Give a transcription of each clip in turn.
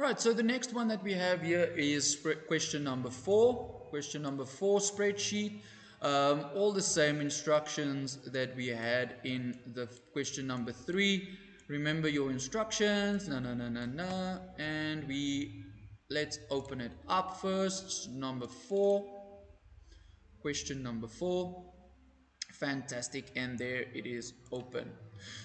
Right, so the next one that we have here is question number 4. Question number 4 spreadsheet. All the same instructions that we had in the question number 3. Remember your instructions. And let's open it up first. Number 4. Question number 4. Fantastic, and there it is open.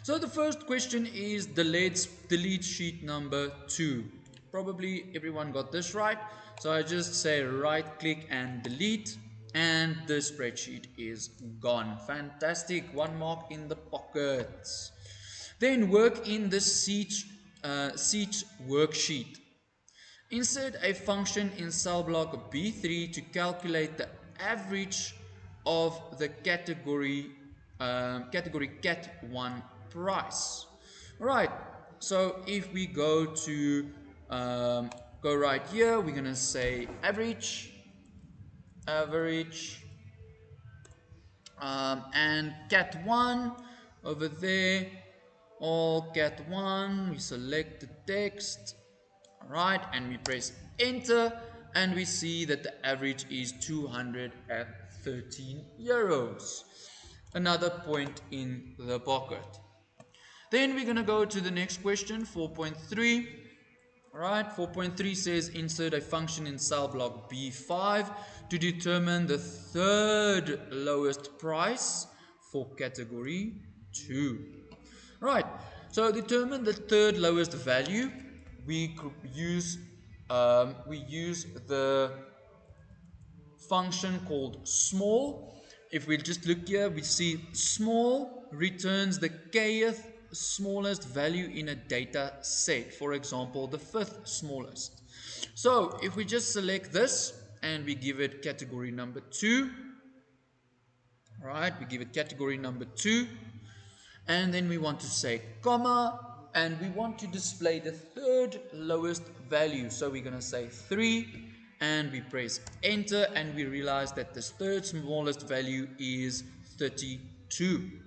So the first question is delete sheet number 2. Probably everyone got this right, so I just say right click and delete, and the spreadsheet is gone. Fantastic, 1 mark in the pockets. Then work in the seat worksheet. Insert a function in cell block B3 to calculate the average of the category CAT1 price. Right, so if we go to go right here, we're gonna say average, and CAT1 over there, all CAT1, we select the text. Alright, and we press enter, and we see that the average is 213 euros. Another point in the pocket. Then we're going to go to the next question, 4.3. Alright, 4.3 says insert a function in cell block B5 to determine the third lowest price for category 2. Right, so determine the third lowest value. We use the function called small. If we just look here, we see small returns the kth smallest value in a data set. For example, the 5th smallest. So if we just select this and we give it category number 2, right? We give it category number 2. And then we want to say comma, and we want to display the third lowest value. So we're going to say 3, and we press enter, and we realize that this third smallest value is 32.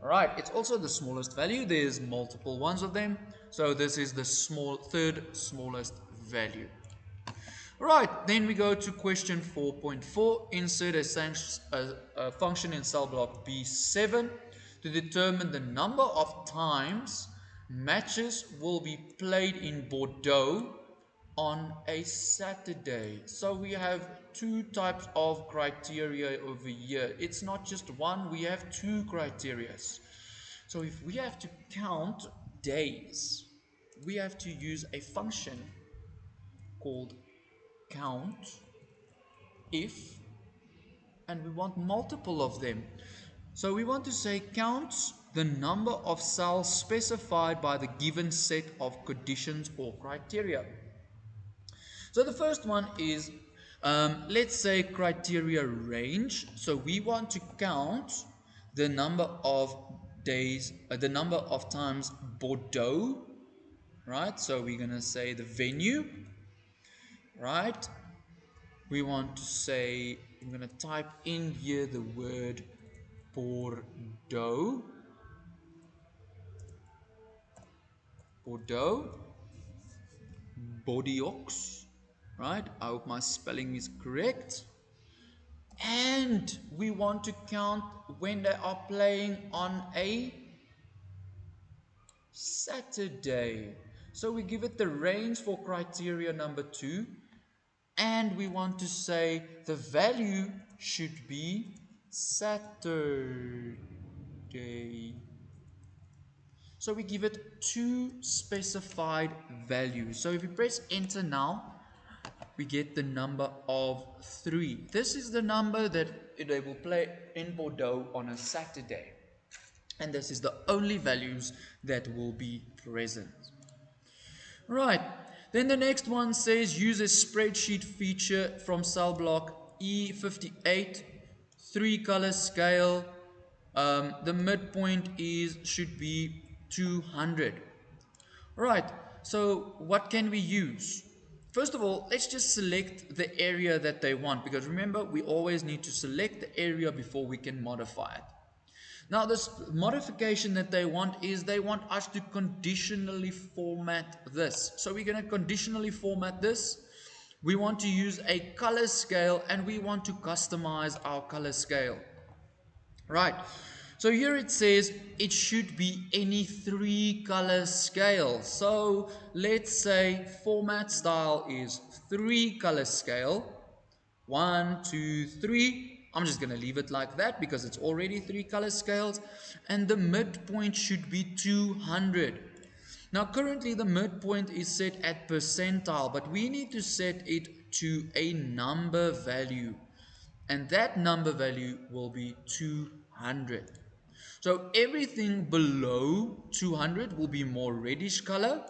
Alright, it's also the smallest value. There's multiple ones of them. So this is the third smallest value. Right, then we go to question 4.4. Insert a function in cell block B7 to determine the number of times matches will be played in Bordeaux on a Saturday. So we have 2 types of criteria over here. It's not just one, we have 2 criteria. So if we have to count days, we have to use a function called count if, and we want multiple of them. So we want to say counts the number of cells specified by the given set of conditions or criteria. So the first one is, let's say criteria range. So we want to count the number of days, the number of times Bordeaux, right? So we're going to say the venue, right? We want to say, I'm going to type in here the word Bordeaux. Bordeaux, right? I hope my spelling is correct. And we want to count when they are playing on a Saturday. So we give it the range for criteria number 2. And we want to say the value should be Saturday. So we give it 2 specified values. So if we press enter now, we get the number of 3. This is the number that they will play in Bordeaux on a Saturday. And this is the only values that will be present. Right. Then the next one says use a spreadsheet feature from cell block E58, 3 color scale. The midpoint should be 200. Right, so what can we use? First of all, let's just select the area that they want, because remember, we always need to select the area before we can modify it. Now this modification that they want is they want us to conditionally format this. So we're going to conditionally format this. We want to use a color scale and we want to customize our color scale. Right. So here it says it should be any 3 color scale. So let's say format style is 3 color scale. 1, 2, 3. I'm just going to leave it like that because it's already 3 color scales. And the midpoint should be 200. Now currently the midpoint is set at percentile, but we need to set it to a number value. And that number value will be 200. So everything below 200 will be more reddish color,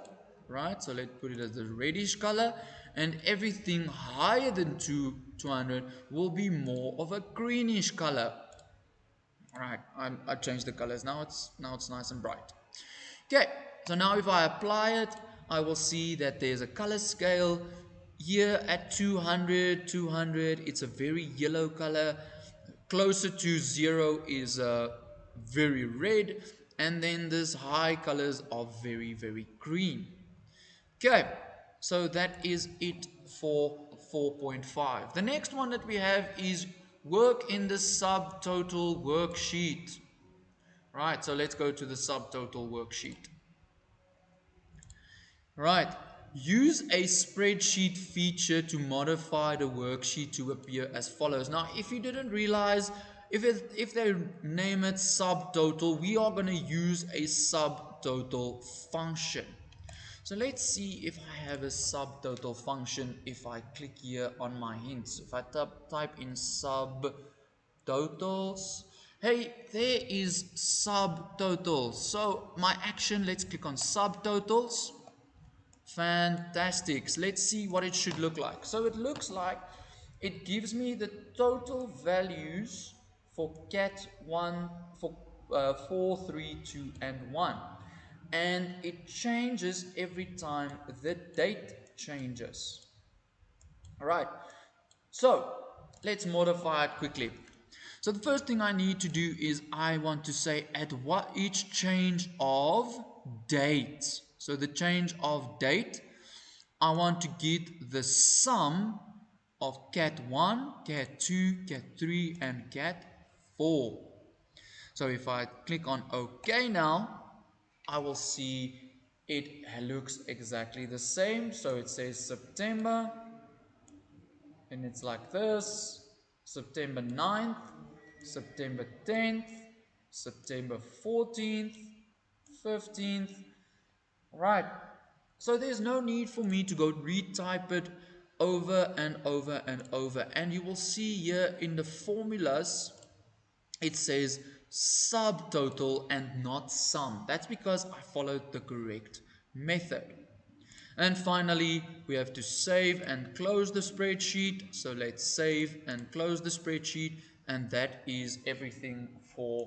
right? So let's put it as the reddish color. And everything higher than 200 will be more of a greenish color. All right, I changed the colors. Now it's nice and bright. Okay, so now if I apply it, I will see that there's a color scale here at 200, 200. It's a very yellow color. Closer to 0 is very red. And then these high colors are very, very green. Okay, so that is it for 4.5. The next one that we have is work in the subtotal worksheet. Right, so let's go to the subtotal worksheet. Right, use a spreadsheet feature to modify the worksheet to appear as follows. Now, if you didn't realize, if they name it subtotal, we are going to use a subtotal function. So let's see if I have a subtotal function if I click here on my hints. If I type in subtotals, hey, there is subtotals. So my action, let's click on subtotals. Fantastic. Let's see what it should look like. So it looks like it gives me the total values for CAT1, for 4, 3, 2, and 1. And it changes every time the date changes. Alright, so let's modify it quickly. So the first thing I need to do is I want to say at what each change of date. So the change of date, I want to get the sum of CAT1, CAT2, CAT3, and CAT4. So if I click on OK now, I will see it looks exactly the same. So it says September, and it's like this: September 9th, September 10th, September 14th, 15th. Right. So there's no need for me to go retype it over and over and over. And you will see here in the formulas, it says subtotal and not sum. That's because I followed the correct method. And finally, we have to save and close the spreadsheet. So let's save and close the spreadsheet. And that is everything for